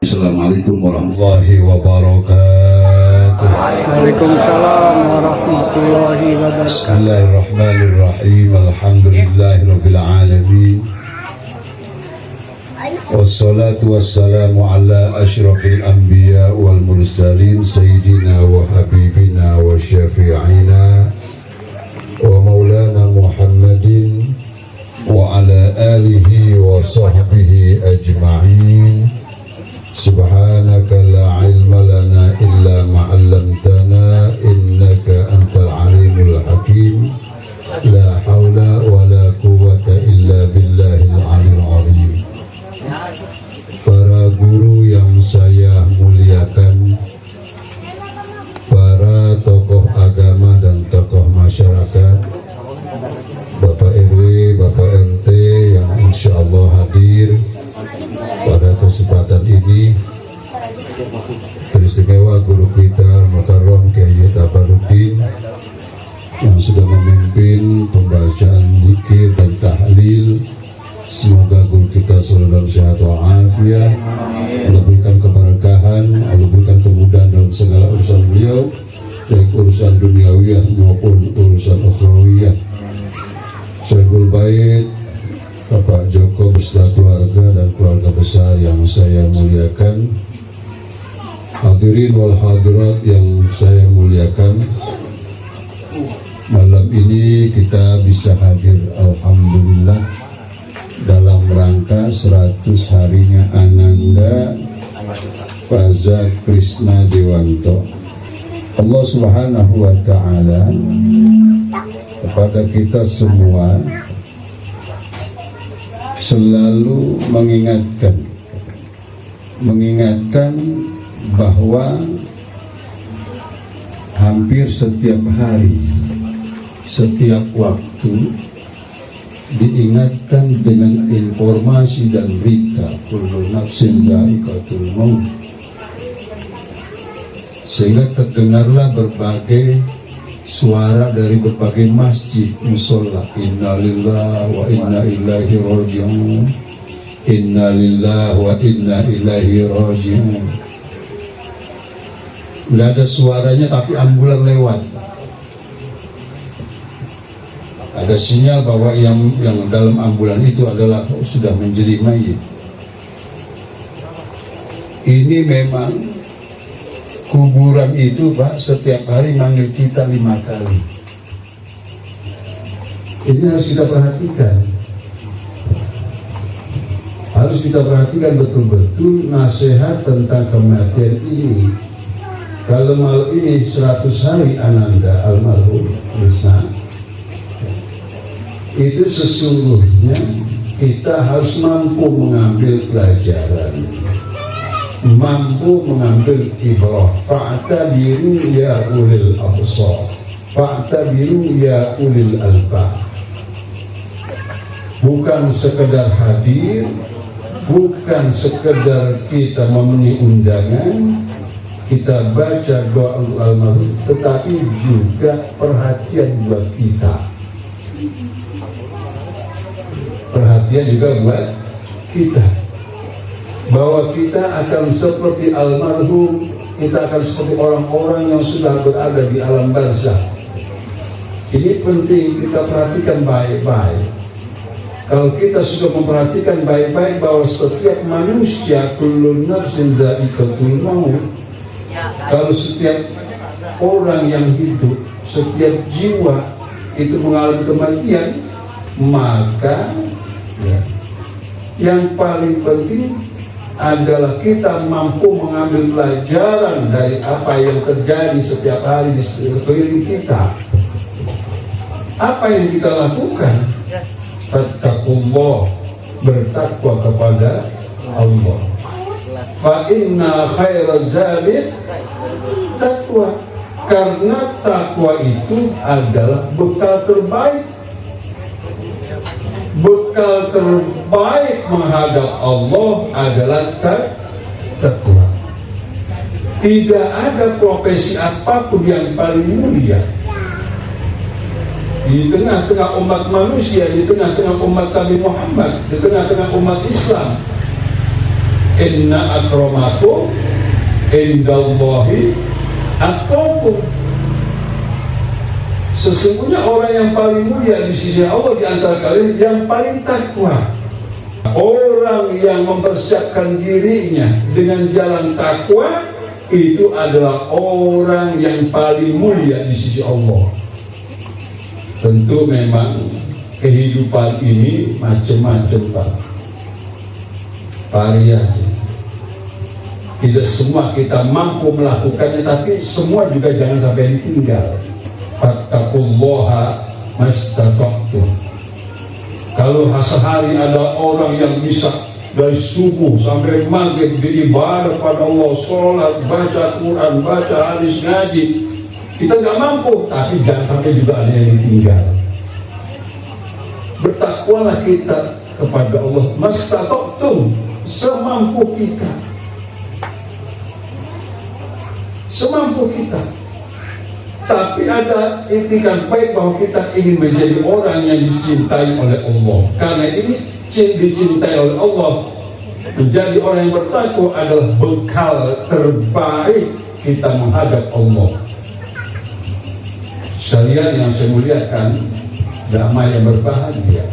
Assalamualaikum warahmatullahi wabarakatuh. Waalaikumsalam warahmatullahi wabarakatuh. Bismillahirrahmanirrahim. Alhamdulillahirabbil alamin. Wassalatu wassalamu ala asyrafil anbiya wal mursalin sayyidina wa habibina wa syafi'ina wa maulana Muhammadin wa ala alihi wa sahbihi ajma'in. Subhanaka la ilma lana illa ma 'allamtana innaka antal alimul hakim. La haula wa la quwwata illa billahil aliyil azim. Para guru yang saya muliakan, para tokoh agama dan tokoh masyarakat, Bapak RW, Bapak RT yang insya Allah hadir pada kesempatan ini, teristimewa guru kita Mukarram Kiai Tabaruddin yang sudah memimpin pembacaan zikir dan tahlil. Semoga guru kita selalu dalam sehat walafiat, Allah berikan keberkahan, Allah berikan kemudahan dalam segala urusan beliau, baik urusan duniawiyah maupun urusan ukhrawiyah. Syekhul Bait Bapak Joko beserta keluarga dan keluarga besar yang saya muliakan, hadirin wal hadirat yang saya muliakan, malam ini kita bisa hadir alhamdulillah dalam rangka 100 harinya Ananda Faza Krishna Dewanto. Allah Subhanahu wa ta'ala kepada kita semua selalu mengingatkan bahwa hampir setiap hari, setiap waktu diingatkan dengan informasi dan berita kullu nafsin dha'iqatul maut, sehingga terdengarlah berbagai suara dari berbagai masjid musola, innalillahi wa inna ilaihi raji'un, innalillahi wa inna ilaihi raji'un. Nggak ada suaranya tapi ambulan lewat, ada sinyal bahwa yang dalam ambulan itu adalah sudah menjadi mayit. Ini memang kuburan itu Pak setiap hari manggil kita 5 kali. Ini harus kita perhatikan. Harus kita perhatikan betul-betul nasihat tentang kematian ini. Kalau malam ini 100 hari Ananda almarhum Krishna, itu sesungguhnya kita harus mampu mengambil pelajaran, mampu mengambil ibrah. Fa'tabiru ya ulil absar, fa'tabiru ya ulil albab. Bukan sekedar hadir, bukan sekedar kita memenuhi undangan, kita baca doa almarhum, tetapi juga perhatian buat kita. Perhatian juga buat kita, bahwa kita akan seperti almarhum, kita akan seperti orang-orang yang sudah berada di alam barzakh. Ini penting kita perhatikan baik-baik. Kalau kita sudah memperhatikan baik-baik bahwa setiap manusia kullu nafsin dha'iqatul maut, kalau setiap orang yang hidup, setiap jiwa itu mengalami kematian, maka yang paling penting adalah kita mampu mengambil pelajaran dari apa yang terjadi setiap hari di sekeliling kita. Apa yang kita lakukan? Fattaqullah, bertakwa kepada Allah. Fa inna khairaz zadi taqwa, karena takwa itu adalah bekal terbaik. Bekal terbaik menghadap Allah adalah takwa. Tidak ada profesi apapun yang paling mulia di tengah-tengah umat manusia, di tengah-tengah umat Nabi Muhammad, di tengah-tengah umat Islam. Inna akramakum indallahi atqakum. Sesungguhnya orang yang paling mulia di sisi Allah di antara kalian yang paling takwa. Orang yang mempersiapkan dirinya dengan jalan takwa itu adalah orang yang paling mulia di sisi Allah. Tentu memang kehidupan ini macam-macam, Pak. Variasi. Tidak semua kita mampu melakukannya, tapi semua juga jangan sampai ditinggal. Fattaqullaha mastata'tum. Kalau sehari ada orang yang bisa dari subuh sampai maghrib beribadah pada Allah, sholat, baca Quran, baca hadis, ngaji, kita nggak mampu, tapi jangan sampai juga ada yang ditinggal. Bertakwalah kita kepada Allah mastata'tum, semampu kita, semampu kita. Tapi ada itikat baik bahwa kita ingin menjadi orang yang dicintai oleh Allah. Karena ini dicintai oleh Allah, menjadi orang yang bertakwa adalah bekal terbaik kita menghadap Allah. Sekalian yang saya muliakan, damai yang berbahagia.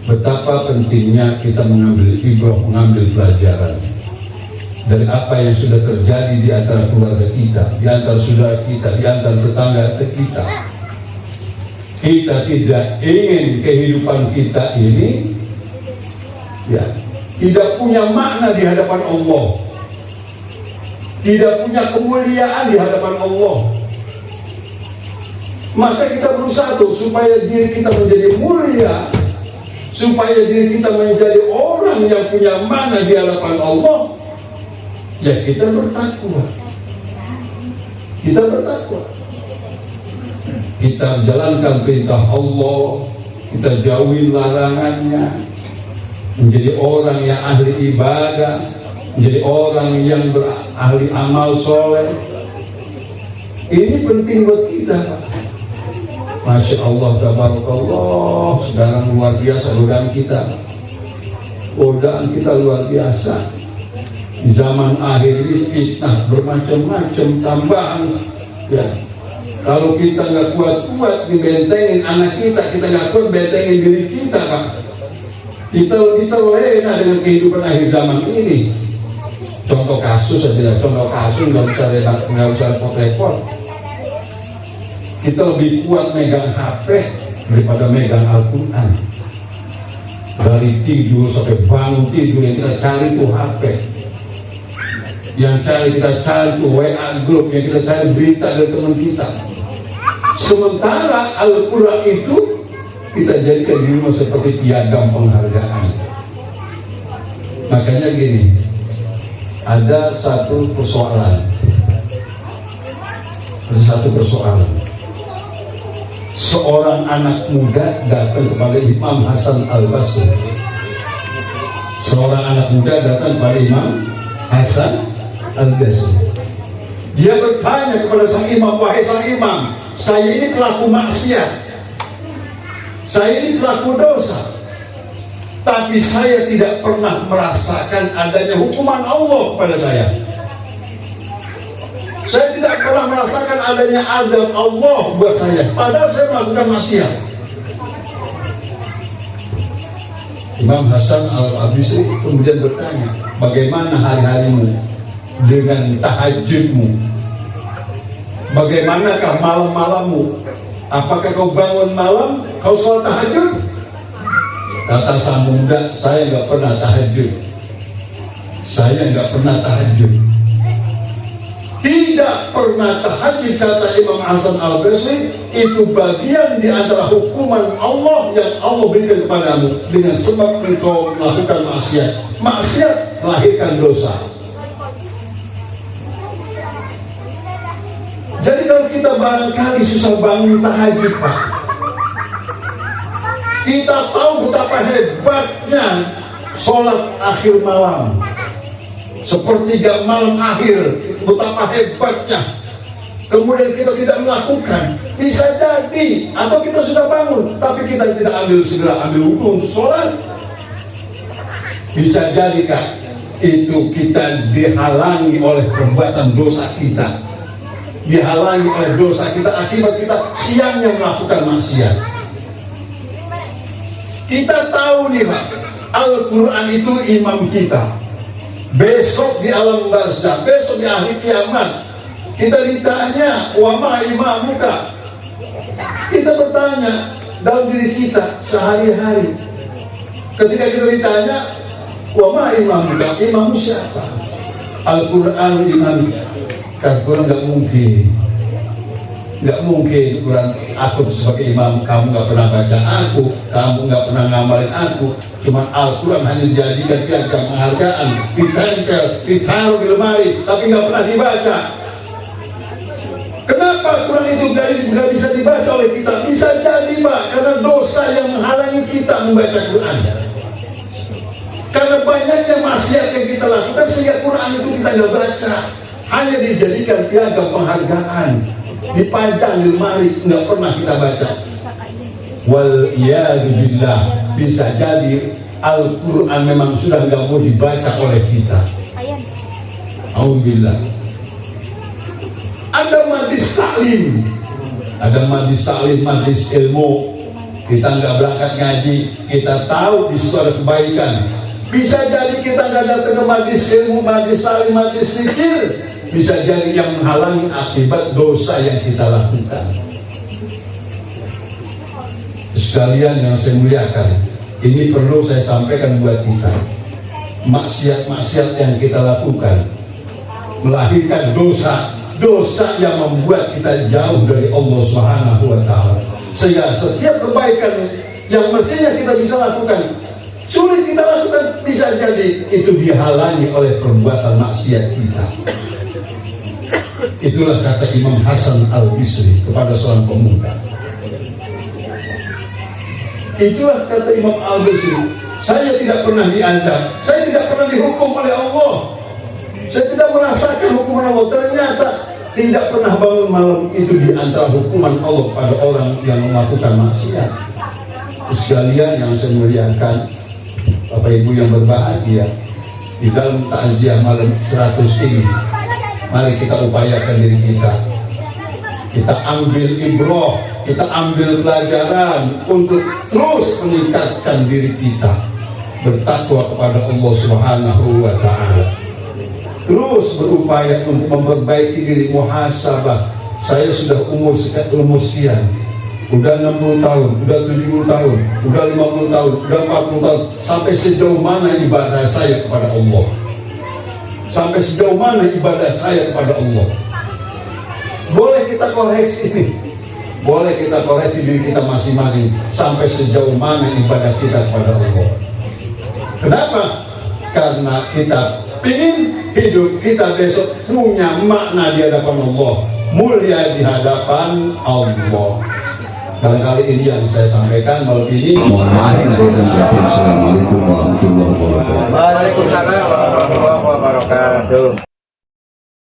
Betapa pentingnya kita mengambil ibrah, mengambil pelajaran dari apa yang sudah terjadi di antara keluarga kita, di antara saudara kita, di antara tetangga kita. Kita tidak ingin kehidupan kita ini tidak punya makna di hadapan Allah, tidak punya kemuliaan di hadapan Allah. Maka kita berusaha supaya diri kita menjadi mulia, supaya diri kita menjadi orang yang punya makna di hadapan Allah. Ya, kita bertakwa. Kita bertakwa. Kita jalankan perintah Allah, kita jauhin larangannya, menjadi orang yang ahli ibadah, menjadi orang yang ahli amal soleh. Ini penting buat kita, Pak. Masya Allah, tabarakallah. Sekarang luar biasa godaan kita. Godaan kita luar biasa. Di zaman akhir ini fitnah bermacam-macam tambahan. Ya, kalau kita nggak kuat-kuat dibentengin anak kita, kita nggak kuat bentengin diri kita, Pak. Kita lebih terlena dengan kehidupan akhir zaman ini. Contoh kasus saja, contoh kasus nggak usah repot-repot. Kita lebih kuat megang HP daripada megang Al-Quran. Dari tidur sampai bangun tidur yang kita cari itu HP. Yang kita cari itu WA group, yang kita cari berita dari teman kita. Sementara Al-Quran itu kita jadikan di rumah seperti piagam penghargaan. Makanya gini, ada satu persoalan. Seorang anak muda datang kepada Imam Hasan Al-Basri. Seorang anak muda datang kepada Imam Hasan Al-Basri. Dia bertanya kepada sang imam, wahai sang imam, saya ini pelaku maksiat, saya ini pelaku dosa, tapi saya tidak pernah merasakan adanya hukuman Allah pada saya. Saya tidak pernah merasakan adanya azab Allah buat saya, padahal saya melakukan maksiat. Imam Hasan Al-Basri kemudian bertanya, bagaimana hari-harimu dengan tahajudmu? Bagaimanakah malam-malammu? Apakah kau bangun malam, kau sholat tahajud? Kata sang muda, saya nggak pernah tahajud. Saya nggak pernah tahajud. Tidak pernah tahajud, kata Imam Hasan Al-Basri, itu bagian di antara hukuman Allah yang Allah berikan kepadamu dengan sebab engkau melakukan maksiat. Maksiat melahirkan dosa. Jadi kalau kita barangkali susah bangun tahajud, Pak, kita tahu betapa hebatnya sholat akhir malam, sepertiga malam akhir, betapa hebatnya. Kemudian kita tidak melakukan, bisa jadi, atau kita sudah bangun, tapi kita tidak segera ambil wudhu untuk sholat. Bisa jadi, Kak, itu kita dihalangi oleh perbuatan dosa kita, dihalangi oleh dosa kita akibat kita siangnya melakukan maksiat. Kita tahu nih Pak, Al-Quran itu imam kita. Besok di alam barzakh, besok di akhir kiamat, kita ditanya, wa ma imamuka. Kita bertanya dalam diri kita sehari-hari. Ketika kita ditanya, wa ma imamuka, imammu siapa? Al-Quran imam. Al-Quran nggak mungkin. Nggak mungkin Quran aku sebagai imam, kamu nggak pernah baca aku, kamu nggak pernah ngamalin aku. Cuma Al-Quran hanya dijadikan piagam penghargaan, ditempel, ditaruh di lemari, tapi nggak pernah dibaca. Kenapa Quran itu nggak bisa dibaca oleh kita? Bisa jadi Pak, karena dosa yang menghalangi kita membaca Quran. Karena banyaknya maksiat yang kita lakukan sehingga Quran itu kita nggak baca, hanya dijadikan piagam penghargaan, dipajang di lemari, nggak pernah kita baca. Wal billah, bisa jadi Al-Quran memang sudah nggak mau dibaca oleh kita. Alhamdulillah. Ada majlis taklim, ada majlis taklim, majlis ilmu. Kita nggak berangkat ngaji, kita tahu di situ ada kebaikan. Bisa jadi kita nggak datang ke majlis ilmu, majlis taklim, majlis zikir. Bisa jadi yang menghalangi akibat dosa yang kita lakukan. Sekalian yang saya muliakan, ini perlu saya sampaikan buat kita. Maksiat-maksiat yang kita lakukan melahirkan dosa yang membuat kita jauh dari Allah Subhanahu wa Ta'ala. Sehingga setiap kebaikan yang mestinya kita bisa lakukan, sulit kita lakukan, bisa jadi itu dihalangi oleh perbuatan maksiat kita. Itulah kata Imam Hasan Al-Bisri kepada seorang pemuda. Itulah kata Imam Al-Bisri, saya tidak pernah diancam, saya tidak pernah dihukum oleh Allah, saya tidak merasakan hukuman Allah. Ternyata tidak pernah bangun malam itu di antara hukuman Allah pada orang yang melakukan maksiat. Sekalian yang saya muliakan, Bapak Ibu yang berbahagia, di dalam takziah malam 100 ini, mari kita upayakan diri kita. Kita ambil ibrah, kita ambil pelajaran untuk terus meningkatkan diri kita, bertakwa kepada Allah Subhanahu wa Ta'ala. Terus berupaya untuk memperbaiki diri, muhasabah. Saya sudah umur sekian, udah 60 tahun, udah 70 tahun, udah 50 tahun, udah 40 tahun. Sampai sejauh mana ibadah saya kepada Allah? Sampai sejauh mana ibadah saya kepada Allah? Boleh kita koreksi ini, boleh kita koreksi diri kita masing-masing. Sampai sejauh mana ibadah kita kepada Allah? Kenapa? Karena kita ingin hidup kita besok punya makna di hadapan Allah, mulia di hadapan Allah. Barangkali ini yang saya sampaikan malam ini. Assalamualaikum warahmatullahi wabarakatuh. Waalaikumsalam warahmatullahi wabarakatuh.